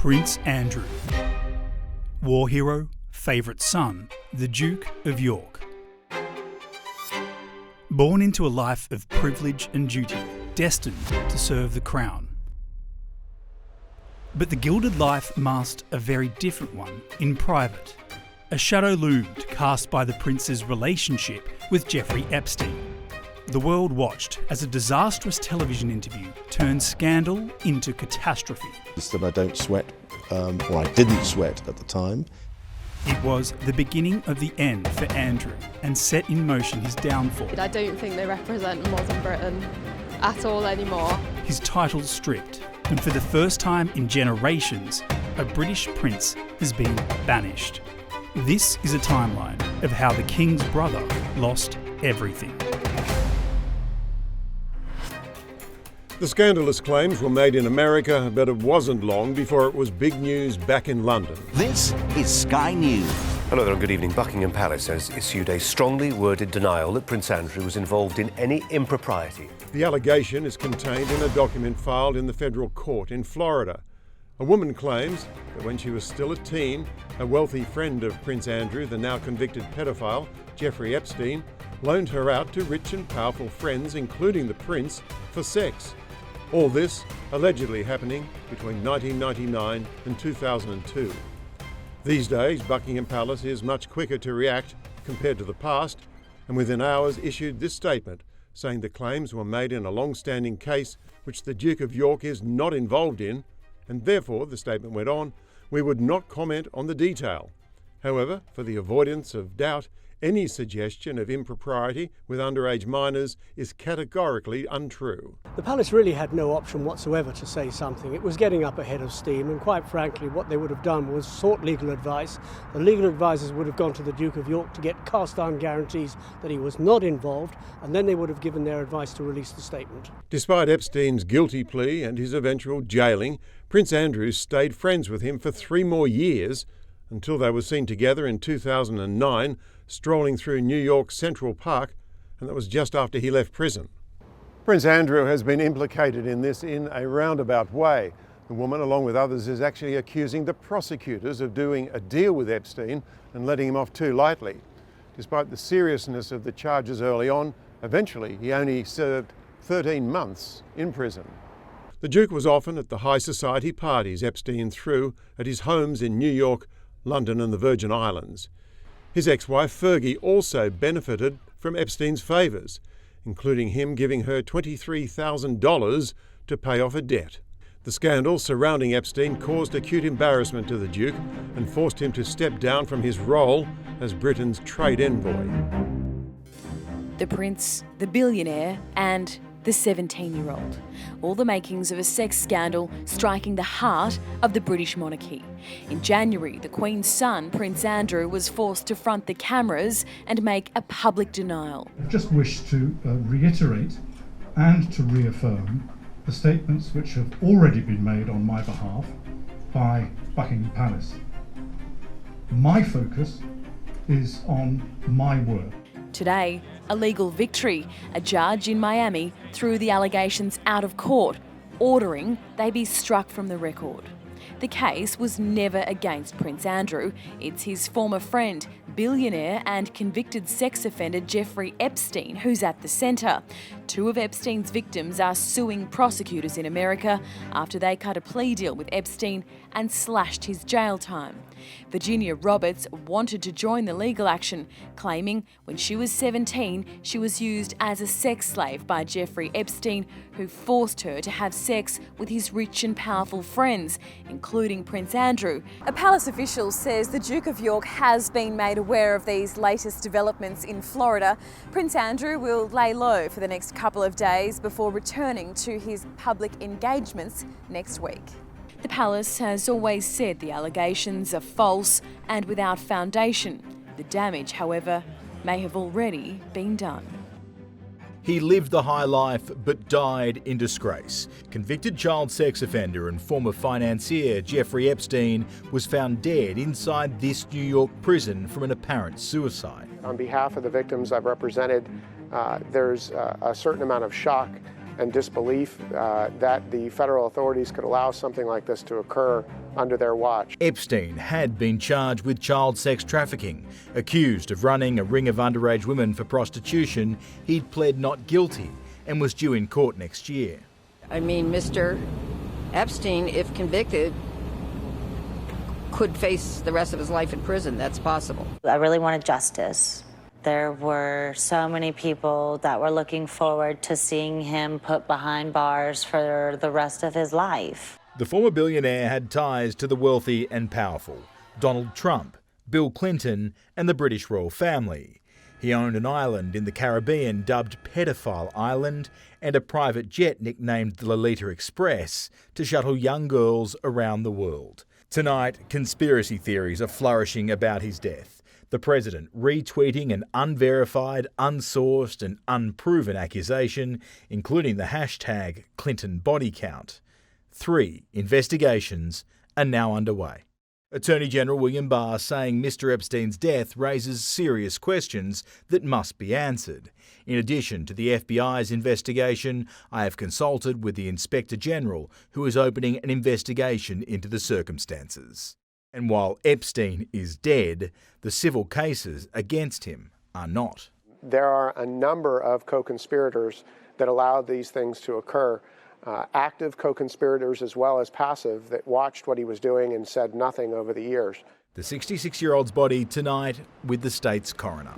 Prince Andrew. War hero, favourite son, the Duke of York. Born into a life of privilege and duty, destined to serve the crown. But the gilded life masked a very different one in private. A shadow loomed cast by the prince's relationship with Jeffrey Epstein. The world watched as a disastrous television interview turned scandal into catastrophe. It's that I don't sweat, or I didn't sweat at the time. It was the beginning of the end for Andrew and set in motion his downfall. I don't think they represent modern Britain at all anymore. His title stripped, and for the first time in generations, a British prince has been banished. This is a timeline of how the king's brother lost everything. The scandalous claims were made in America, but it wasn't long before it was big news back in London. This is Sky News. Hello there and good evening. Buckingham Palace has issued a strongly worded denial that Prince Andrew was involved in any impropriety. The allegation is contained in a document filed in the federal court in Florida. A woman claims that when she was still a teen, a wealthy friend of Prince Andrew, the now convicted pedophile, Jeffrey Epstein, loaned her out to rich and powerful friends, including the prince, for sex. All this allegedly happening between 1999 and 2002. These days, Buckingham Palace is much quicker to react compared to the past, and within hours issued this statement saying the claims were made in a long-standing case which the Duke of York is not involved in, and therefore, the statement went on, we would not comment on the detail. However, for the avoidance of doubt, any suggestion of impropriety with underage minors is categorically untrue. The palace really had no option whatsoever to say something. It was getting up ahead of steam, and quite frankly, what they would have done was sought legal advice. The legal advisors would have gone to the Duke of York to get cast-iron guarantees that he was not involved, and then they would have given their advice to release the statement. Despite Epstein's guilty plea and his eventual jailing, Prince Andrew stayed friends with him for 3 more years, until they were seen together in 2009, strolling through New York's Central Park, and that was just after he left prison. Prince Andrew has been implicated in this in a roundabout way. The woman, along with others, is actually accusing the prosecutors of doing a deal with Epstein and letting him off too lightly. Despite the seriousness of the charges early on, eventually he only served 13 months in prison. The Duke was often at the high society parties Epstein threw at his homes in New York, London and the Virgin Islands. His ex-wife Fergie also benefited from Epstein's favours, including him giving her $23,000 to pay off a debt. The scandal surrounding Epstein caused acute embarrassment to the Duke and forced him to step down from his role as Britain's trade envoy. The prince, the billionaire and the 17-year-old. All the makings of a sex scandal striking the heart of the British monarchy. In January, the Queen's son, Prince Andrew, was forced to front the cameras and make a public denial. I just wish to reiterate and to reaffirm the statements which have already been made on my behalf by Buckingham Palace. My focus is on my work. Today, a legal victory. A judge in Miami threw the allegations out of court, ordering they be struck from the record. The case was never against Prince Andrew. It's his former friend, billionaire and convicted sex offender Jeffrey Epstein, who's at the centre. 2 of Epstein's victims are suing prosecutors in America after they cut a plea deal with Epstein and slashed his jail time. Virginia Roberts wanted to join the legal action, claiming when she was 17, she was used as a sex slave by Jeffrey Epstein, who forced her to have sex with his rich and powerful friends, including Prince Andrew. A palace official says the Duke of York has been made aware of these latest developments in Florida. Prince Andrew will lay low for the next couple of days before returning to his public engagements next week. The palace has always said the allegations are false and without foundation. The damage, however, may have already been done. He lived the high life but died in disgrace. Convicted child sex offender and former financier Jeffrey Epstein was found dead inside this New York prison from an apparent suicide. On behalf of the victims I've represented, there's a certain amount of shock and disbelief that the federal authorities could allow something like this to occur under their watch. Epstein had been charged with child sex trafficking. Accused of running a ring of underage women for prostitution, he'd pled not guilty and was due in court next year. I mean, Mr. Epstein, if convicted, could face the rest of his life in prison. That's possible. I really wanted justice. There were so many people that were looking forward to seeing him put behind bars for the rest of his life. The former billionaire had ties to the wealthy and powerful: Donald Trump, Bill Clinton, and the British royal family. He owned an island in the Caribbean dubbed Pedophile Island and a private jet nicknamed the Lolita Express to shuttle young girls around the world. Tonight, conspiracy theories are flourishing about his death. The president retweeting an unverified, unsourced and unproven accusation, including the hashtag Clinton body count. 3 investigations are now underway. Attorney General William Barr saying Mr. Epstein's death raises serious questions that must be answered. In addition to the FBI's investigation, I have consulted with the Inspector General, who is opening an investigation into the circumstances. And while Epstein is dead, the civil cases against him are not. There are a number of co-conspirators that allowed these things to occur. Active co-conspirators as well as passive that watched what he was doing and said nothing over the years. The 66-year-old's body tonight with the state's coroner.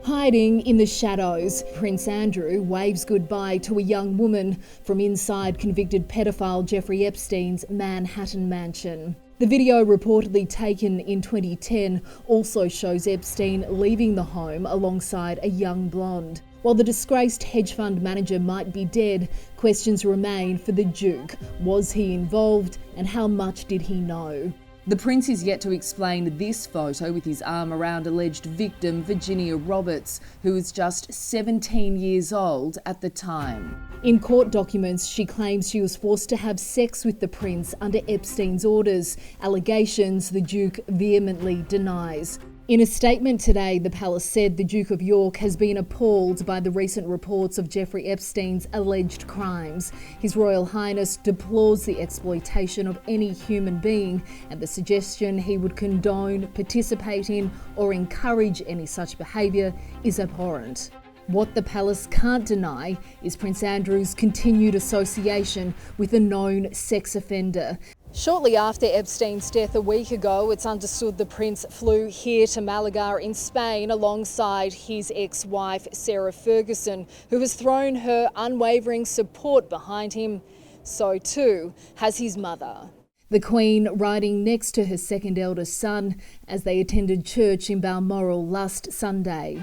Hiding in the shadows, Prince Andrew waves goodbye to a young woman from inside convicted pedophile Jeffrey Epstein's Manhattan mansion. The video, reportedly taken in 2010, also shows Epstein leaving the home alongside a young blonde. While the disgraced hedge fund manager might be dead, questions remain for the Duke. Was he involved, and how much did he know? The Prince is yet to explain this photo with his arm around alleged victim Virginia Roberts, who was just 17 years old at the time. In court documents, she claims she was forced to have sex with the Prince under Epstein's orders, allegations the Duke vehemently denies. In a statement today, the palace said the Duke of York has been appalled by the recent reports of Jeffrey Epstein's alleged crimes. His Royal Highness deplores the exploitation of any human being, and the suggestion he would condone, participate in, or encourage any such behaviour is abhorrent. What the palace can't deny is Prince Andrew's continued association with a known sex offender. Shortly after Epstein's death a week ago, it's understood the Prince flew here to Malaga in Spain alongside his ex-wife Sarah Ferguson, who has thrown her unwavering support behind him. So too has his mother. The Queen riding next to her second eldest son as they attended church in Balmoral last Sunday.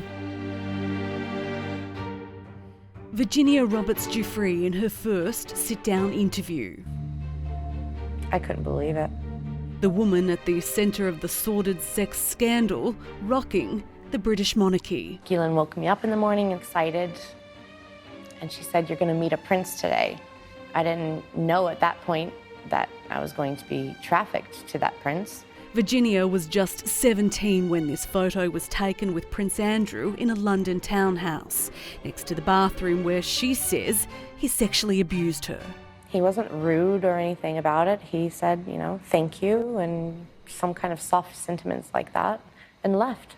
Virginia Giuffre in her first sit-down interview. I couldn't believe it. The woman at the centre of the sordid sex scandal, rocking the British monarchy. Keelan woke me up in the morning excited, and she said, "You're going to meet a prince today." I didn't know at that point that I was going to be trafficked to that prince. Virginia was just 17 when this photo was taken with Prince Andrew in a London townhouse, next to the bathroom where she says he sexually abused her. He wasn't rude or anything about it. He said, thank you, and some kind of soft sentiments like that, and left.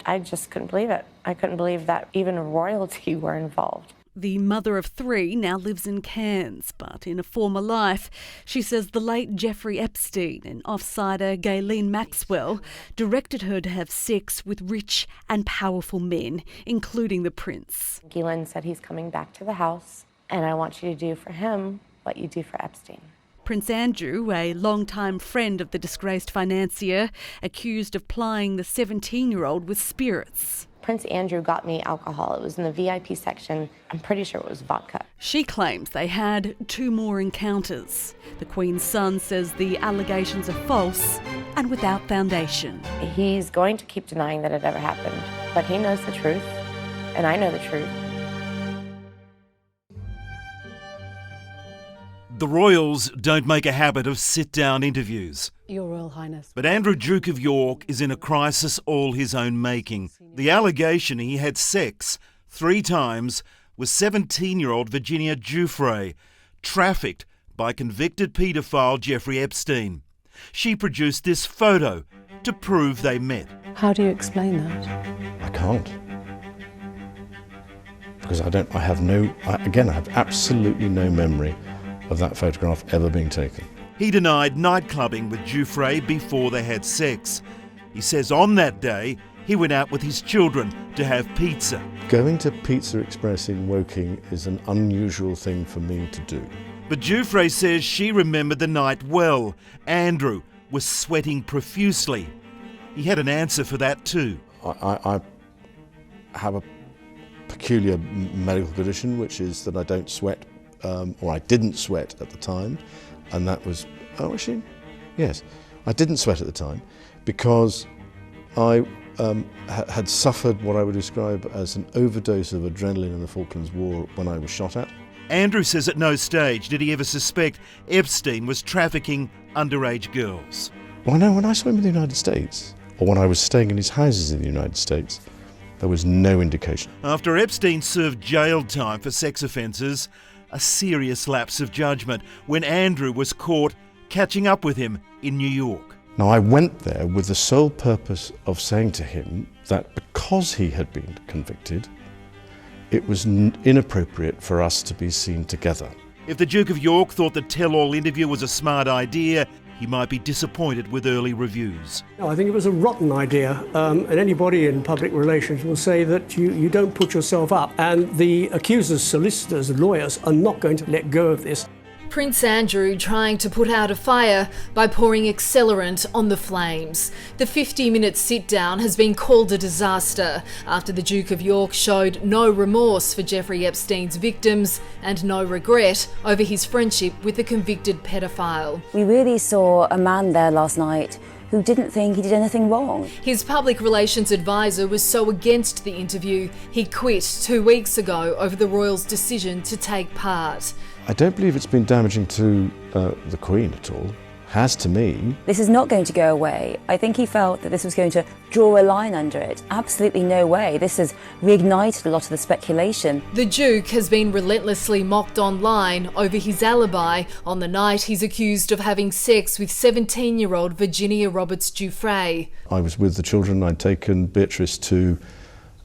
I just couldn't believe it. I couldn't believe that even royalty were involved. The mother of 3 now lives in Cairns, but in a former life, she says the late Jeffrey Epstein and off-sider Ghislaine Maxwell directed her to have sex with rich and powerful men, including the Prince. Ghislaine said, he's coming back to the house, and I want you to do for him what you do for Epstein. Prince Andrew, a longtime friend of the disgraced financier, accused of plying the 17-year-old with spirits. Prince Andrew got me alcohol. It was in the VIP section. I'm pretty sure it was vodka. She claims they had 2 more encounters. The Queen's son says the allegations are false and without foundation. He's going to keep denying that it ever happened, but he knows the truth, and I know the truth. The royals don't make a habit of sit-down interviews. Your Royal Highness. But Andrew, Duke of York, is in a crisis all his own making. The allegation he had sex 3 times was 17-year-old Virginia Giuffre, trafficked by convicted paedophile Jeffrey Epstein. She produced this photo to prove they met. How do you explain that? I can't. Because I have absolutely no memory of that photograph ever being taken. He denied night clubbing with Giuffre before they had sex. He says on that day, he went out with his children to have pizza. Going to Pizza Express in Woking is an unusual thing for me to do. But Giuffre says she remembered the night well. Andrew was sweating profusely. He had an answer for that too. I have a peculiar medical condition, which is that I don't sweat, or I didn't sweat at the time, and that was, yes, I didn't sweat at the time because I had suffered what I would describe as an overdose of adrenaline in the Falklands War when I was shot at. Andrew says at no stage did he ever suspect Epstein was trafficking underage girls. Well, no, when I saw him in the United States, or when I was staying in his houses in the United States, there was no indication. After Epstein served jail time for sex offences, a serious lapse of judgment when Andrew was caught catching up with him in New York. Now, I went there with the sole purpose of saying to him that because he had been convicted, it was inappropriate for us to be seen together. If the Duke of York thought the tell-all interview was a smart idea, he might be disappointed with early reviews. No, I think it was a rotten idea, and anybody in public relations will say that you don't put yourself up, and the accusers, solicitors and lawyers are not going to let go of this. Prince Andrew trying to put out a fire by pouring accelerant on the flames. The 50-minute sit-down has been called a disaster after the Duke of York showed no remorse for Jeffrey Epstein's victims and no regret over his friendship with the convicted pedophile. We really saw a man there last night who didn't think he did anything wrong. His public relations advisor was so against the interview, he quit 2 weeks ago over the royals' decision to take part. I don't believe it's been damaging to the Queen at all. Has to me. This is not going to go away. I think he felt that this was going to draw a line under it. Absolutely no way. This has reignited a lot of the speculation. The Duke has been relentlessly mocked online over his alibi on the night he's accused of having sex with 17-year-old Virginia Giuffre. I was with the children. I'd taken Beatrice to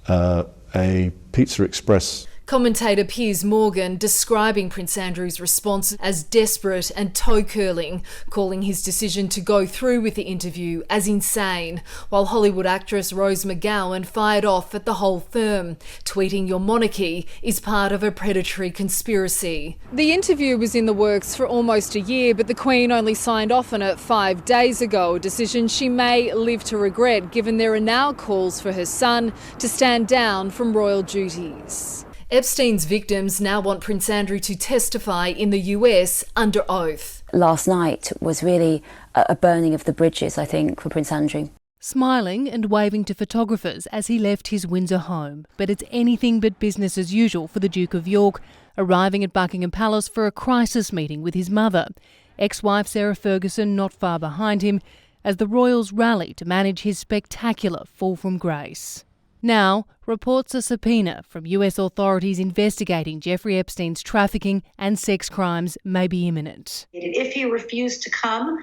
a Pizza Express. Commentator Piers Morgan describing Prince Andrew's response as desperate and toe-curling, calling his decision to go through with the interview as insane, while Hollywood actress Rose McGowan fired off at the whole firm, tweeting your monarchy is part of a predatory conspiracy. The interview was in the works for almost a year, but the Queen only signed off on it 5 days ago, a decision she may live to regret given there are now calls for her son to stand down from royal duties. Epstein's victims now want Prince Andrew to testify in the US under oath. Last night was really a burning of the bridges, I think, for Prince Andrew. Smiling and waving to photographers as he left his Windsor home. But it's anything but business as usual for the Duke of York, arriving at Buckingham Palace for a crisis meeting with his mother. Ex-wife Sarah Ferguson not far behind him as the royals rally to manage his spectacular fall from grace. Now, reports a subpoena from US authorities investigating Jeffrey Epstein's trafficking and sex crimes may be imminent. If he refused to come,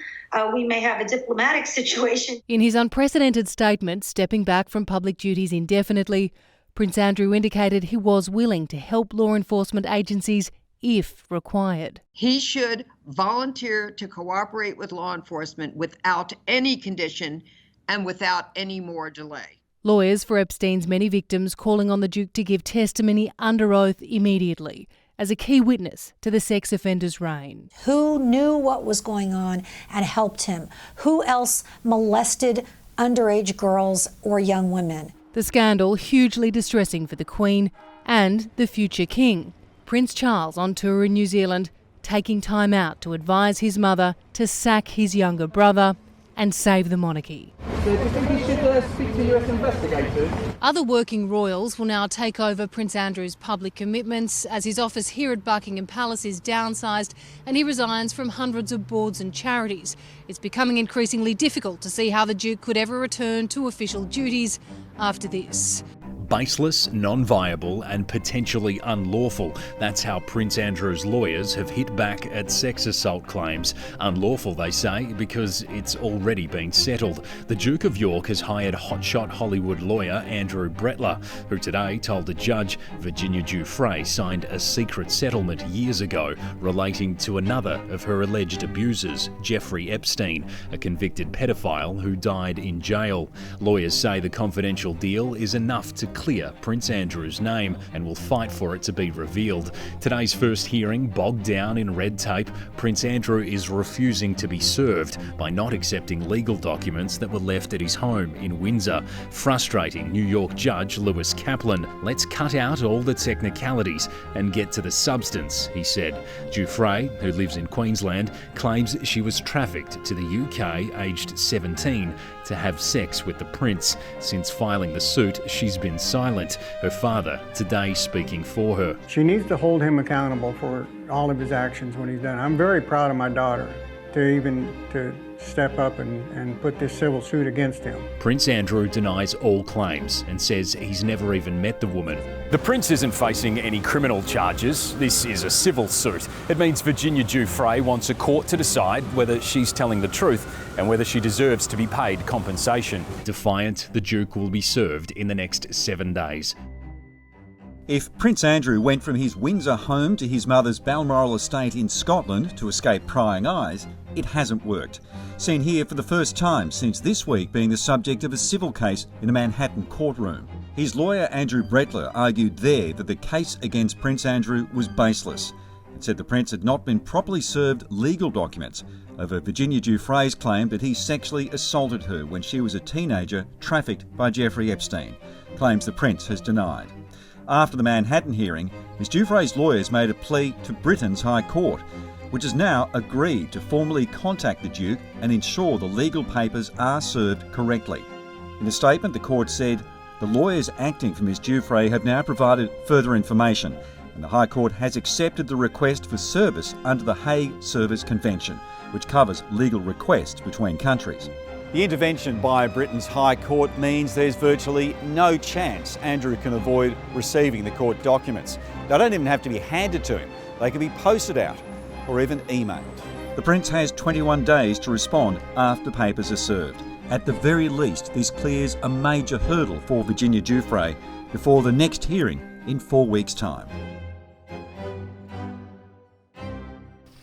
we may have a diplomatic situation. In his unprecedented statement, stepping back from public duties indefinitely, Prince Andrew indicated he was willing to help law enforcement agencies if required. He should volunteer to cooperate with law enforcement without any condition and without any more delay. Lawyers for Epstein's many victims calling on the Duke to give testimony under oath immediately as a key witness to the sex offender's reign. Who knew what was going on and helped him? Who else molested underage girls or young women? The scandal hugely distressing for the Queen and the future King. Prince Charles on tour in New Zealand, taking time out to advise his mother to sack his younger brother and save the monarchy. So do you think he should speak to US investigators? Other working royals will now take over Prince Andrew's public commitments as his office here at Buckingham Palace is downsized and he resigns from hundreds of boards and charities. It's becoming increasingly difficult to see how the Duke could ever return to official duties after this. baseless, non-viable and potentially unlawful. That's how Prince Andrew's lawyers have hit back at sex assault claims. Unlawful, they say, because it's already been settled. The Duke of York has hired hotshot Hollywood lawyer Andrew Brettler, who today told a judge Virginia Giuffre signed a secret settlement years ago relating to another of her alleged abusers, Jeffrey Epstein, a convicted pedophile who died in jail. Lawyers say the confidential deal is enough to clear Prince Andrew's name and will fight for it to be revealed. Today's first hearing bogged down in red tape. Prince Andrew is refusing to be served by not accepting legal documents that were left at his home in Windsor. Frustrating New York Judge Lewis Kaplan. Let's cut out all the technicalities and get to the substance, he said. Giuffre, who lives in Queensland, claims she was trafficked to the UK aged 17 to have sex with the Prince. Since filing the suit, she's been silent, her father today speaking for her. She needs to hold him accountable for all of his actions when he's done. I'm very proud of my daughter to step up and put this civil suit against him. Prince Andrew denies all claims and says he's never even met the woman. The Prince isn't facing any criminal charges. This is a civil suit. It means Virginia Giuffre wants a court to decide whether she's telling the truth and whether she deserves to be paid compensation. Defiant, the Duke will be served in the next 7 days. If Prince Andrew went from his Windsor home to his mother's Balmoral estate in Scotland to escape prying eyes, it hasn't worked. Seen here for the first time since this week being the subject of a civil case in a Manhattan courtroom. His lawyer Andrew Brettler argued there that the case against Prince Andrew was baseless and said the Prince had not been properly served legal documents over Virginia Giuffre's claim that he sexually assaulted her when she was a teenager, trafficked by Jeffrey Epstein, claims the Prince has denied. After the Manhattan hearing, Ms Giuffre's lawyers made a plea to Britain's High Court, which has now agreed to formally contact the Duke and ensure the legal papers are served correctly. In a statement, the court said, the lawyers acting for Ms Giuffre have now provided further information, and the High Court has accepted the request for service under the Hague Service Convention, which covers legal requests between countries. The intervention by Britain's High Court means there's virtually no chance Andrew can avoid receiving the court documents. They don't even have to be handed to him. They can be posted out or even emailed. The Prince has 21 days to respond after papers are served. At the very least, this clears a major hurdle for Virginia Giuffre before the next hearing in 4 weeks' time.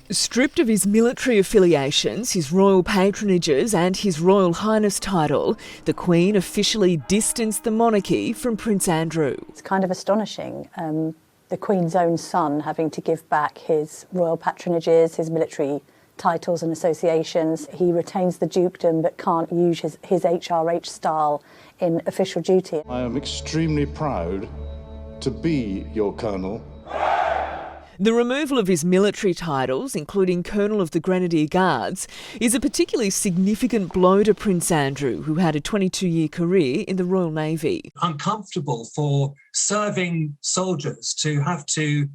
Stripped of his military affiliations, his royal patronages and his Royal Highness title, the Queen officially distanced the monarchy from Prince Andrew. It's kind of astonishing, the Queen's own son having to give back his royal patronages, his military titles and associations. He retains the dukedom but can't use his HRH style in official duty. I am extremely proud to be your colonel. The removal of his military titles, including Colonel of the Grenadier Guards, is a particularly significant blow to Prince Andrew, who had a 22-year career in the Royal Navy. Uncomfortable for serving soldiers to have to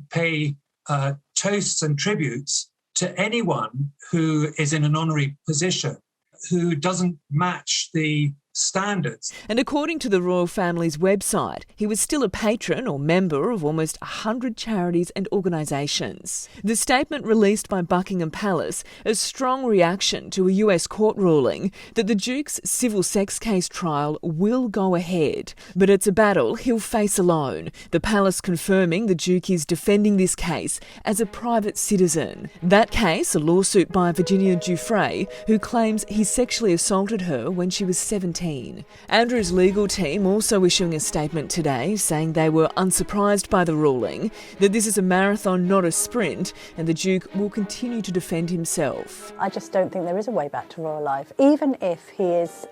pay toasts and tributes to anyone who is in an honorary position, who doesn't match the standards. And according to the royal family's website, he was still a patron or member of almost 100 charities and organisations. The statement released by Buckingham Palace, a strong reaction to a US court ruling that the Duke's civil sex case trial will go ahead. But it's a battle he'll face alone, the palace confirming the Duke is defending this case as a private citizen. That case, a lawsuit by Virginia Giuffre, who claims he sexually assaulted her when she was 17. Andrew's legal team also issuing a statement today saying they were unsurprised by the ruling, that this is a marathon, not a sprint, and the Duke will continue to defend himself. I just don't think there is a way back to royal life. Even if he is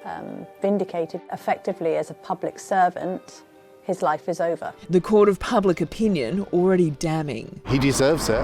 vindicated effectively as a public servant, his life is over. The court of public opinion already damning. He deserves it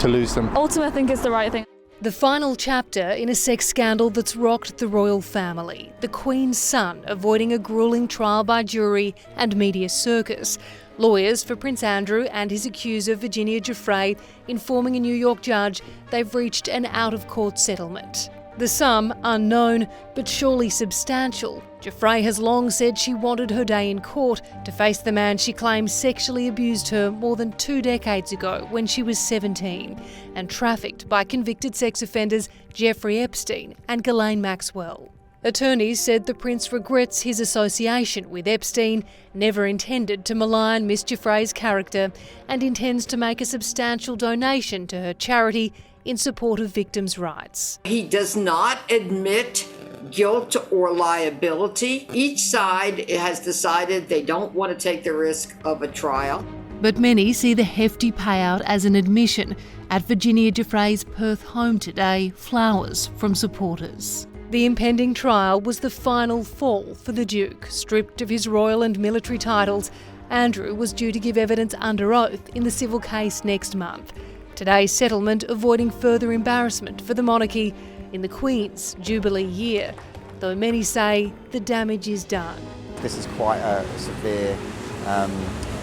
to lose them. Ultimately, I think it's the right thing. The final chapter in a sex scandal that's rocked the royal family. The Queen's son avoiding a gruelling trial by jury and media circus. Lawyers for Prince Andrew and his accuser Virginia Giuffre informing a New York judge they've reached an out-of-court settlement. The sum unknown, but surely substantial. Giuffre has long said she wanted her day in court to face the man she claims sexually abused her more than 2 decades ago when she was 17 and trafficked by convicted sex offenders Jeffrey Epstein and Maxwell. Attorneys said the Prince regrets his association with Epstein, never intended to malign Miss Giuffre's character, and intends to make a substantial donation to her charity in support of victims' rights. He does not admit guilt or liability. Each side has decided they don't want to take the risk of a trial. But many see the hefty payout as an admission. At Virginia Giuffre's Perth home today, flowers from supporters. The impending trial was the final fall for the Duke. Stripped of his royal and military titles, Andrew was due to give evidence under oath in the civil case next month. Today's settlement avoiding further embarrassment for the monarchy in the Queen's Jubilee year, though many say the damage is done. This is quite a severe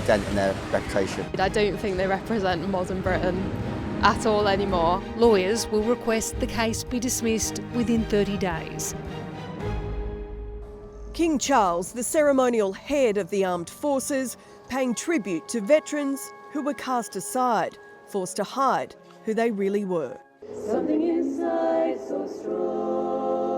dent in their reputation. I don't think they represent modern Britain at all anymore. Lawyers will request the case be dismissed within 30 days. King Charles, the ceremonial head of the armed forces, paying tribute to veterans who were cast aside, forced to hide who they really were. Something inside so strong.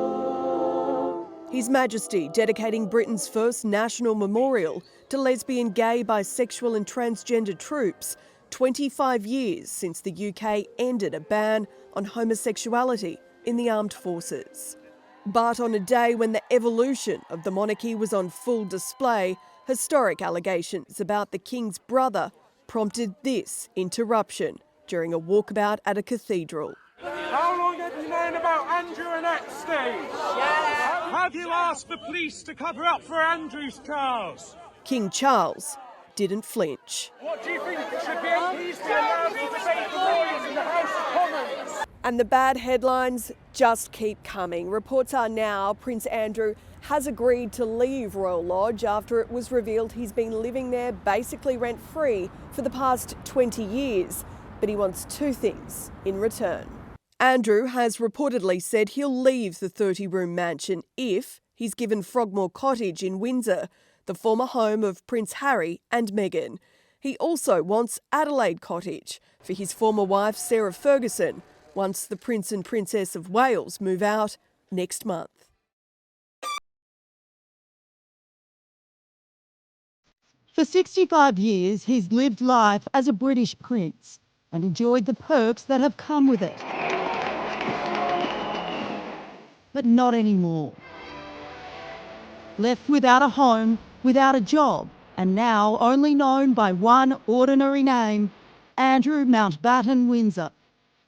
His Majesty dedicating Britain's first national memorial to lesbian, gay, bisexual and transgender troops, 25 years since the UK ended a ban on homosexuality in the armed forces. But on a day when the evolution of the monarchy was on full display, historic allegations about the King's brother prompted this interruption during a walkabout at a cathedral. How long have you known about Andrew and Epstein? Yeah. Have you asked the police to cover up for Andrew's trials? King Charles didn't flinch. What do you think? Should the MPs be allowed to debate the lawyers in the House of Commons? And the bad headlines just keep coming. Reports are now Prince Andrew has agreed to leave Royal Lodge after it was revealed he's been living there basically rent-free for the past 20 years. But he wants 2 things in return. Andrew has reportedly said he'll leave the 30-room mansion if he's given Frogmore Cottage in Windsor, the former home of Prince Harry and Meghan. He also wants Adelaide Cottage for his former wife Sarah Ferguson once the Prince and Princess of Wales move out next month. For 65 years, he's lived life as a British prince and enjoyed the perks that have come with it. But not anymore. Left without a home, without a job, and now only known by one ordinary name, Andrew Mountbatten Windsor.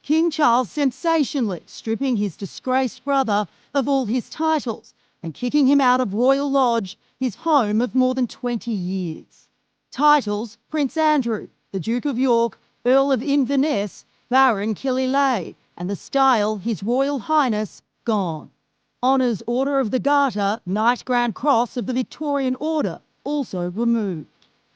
King Charles sensationally stripping his disgraced brother of all his titles and kicking him out of Royal Lodge, his home of more than 20 years. Titles: Prince Andrew, the Duke of York, Earl of Inverness, Baron Killyleagh, and the style His Royal Highness gone. Honours: Order of the Garter, Knight Grand Cross of the Victorian Order also removed.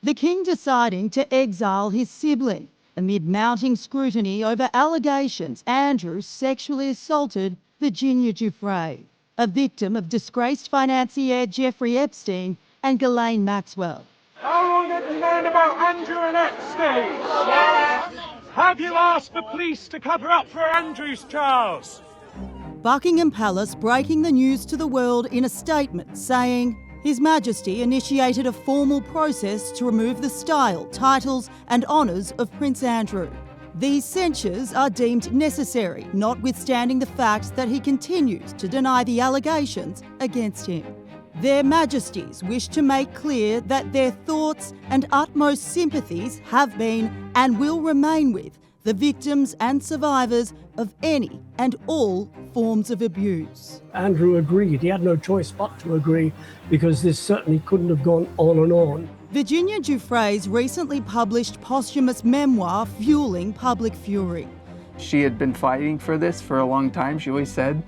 The King deciding to exile his sibling amid mounting scrutiny over allegations Andrew sexually assaulted Virginia Giuffre, a victim of disgraced financier Jeffrey Epstein and Maxwell. How long have you known about Andrew and Epstein? Yeah. Have you asked the police to cover up for Andrew's trials? Buckingham Palace breaking the news to the world in a statement saying His Majesty initiated a formal process to remove the style, titles and honours of Prince Andrew. These censures are deemed necessary, notwithstanding the fact that he continues to deny the allegations against him. Their Majesties wish to make clear that their thoughts and utmost sympathies have been and will remain with the victims and survivors of any and all forms of abuse. Andrew agreed. He had no choice but to agree because this certainly couldn't have gone on and on. Virginia Giuffre's recently published posthumous memoir fueling public fury. She had been fighting for this for a long time. She always said,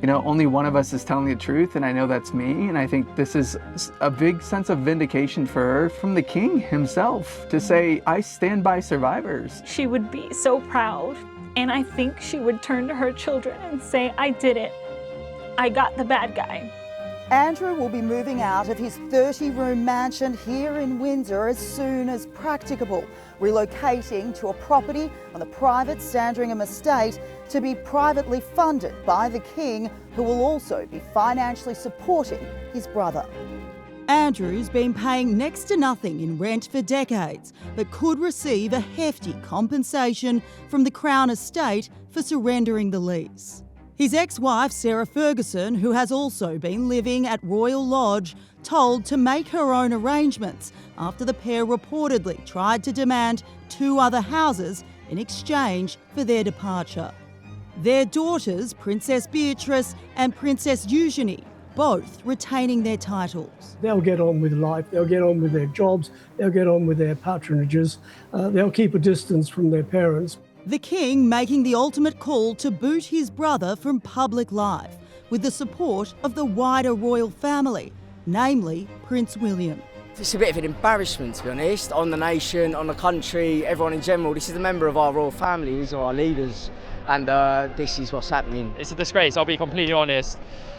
you know, only one of us is telling the truth, and I know that's me. And I think this is a big sense of vindication for her from the king himself to say, I stand by survivors. She would be so proud, and I think she would turn to her children and say, I did it. I got the bad guy. Andrew will be moving out of his 30-room mansion here in Windsor as soon as practicable, relocating to a property on the private Sandringham estate to be privately funded by the King, who will also be financially supporting his brother. Andrew's been paying next to nothing in rent for decades, but could receive a hefty compensation from the Crown Estate for surrendering the lease. His ex-wife, Sarah Ferguson, who has also been living at Royal Lodge, told to make her own arrangements after the pair reportedly tried to demand 2 other houses in exchange for their departure. Their daughters, Princess Beatrice and Princess Eugenie, both retaining their titles. They'll get on with life, they'll get on with their jobs, they'll get on with their patronages, they'll keep a distance from their parents. The King making the ultimate call to boot his brother from public life, with the support of the wider royal family, namely Prince William. It's a bit of an embarrassment, to be honest, on the nation, on the country, everyone in general. This is a member of our royal family, these are our leaders, and this is what's happening. It's a disgrace, I'll be completely honest.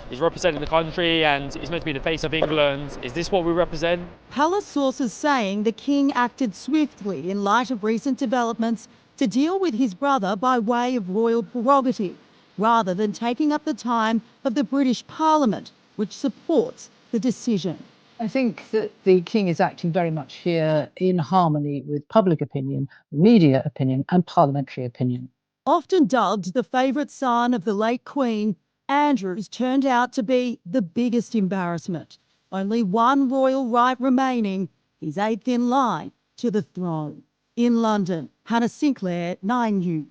He's representing the country and he's meant to be the face of England. Is this what we represent? Palace sources saying the King acted swiftly in light of recent developments to deal with his brother by way of royal prerogative, rather than taking up the time of the British Parliament, which supports the decision. I think that the King is acting very much here in harmony with public opinion, media opinion and parliamentary opinion. Often dubbed the favourite son of the late Queen, Andrew's turned out to be the biggest embarrassment. Only one royal right remaining, his 8th in line to the throne. In London, Hannah Sinclair, 9 News.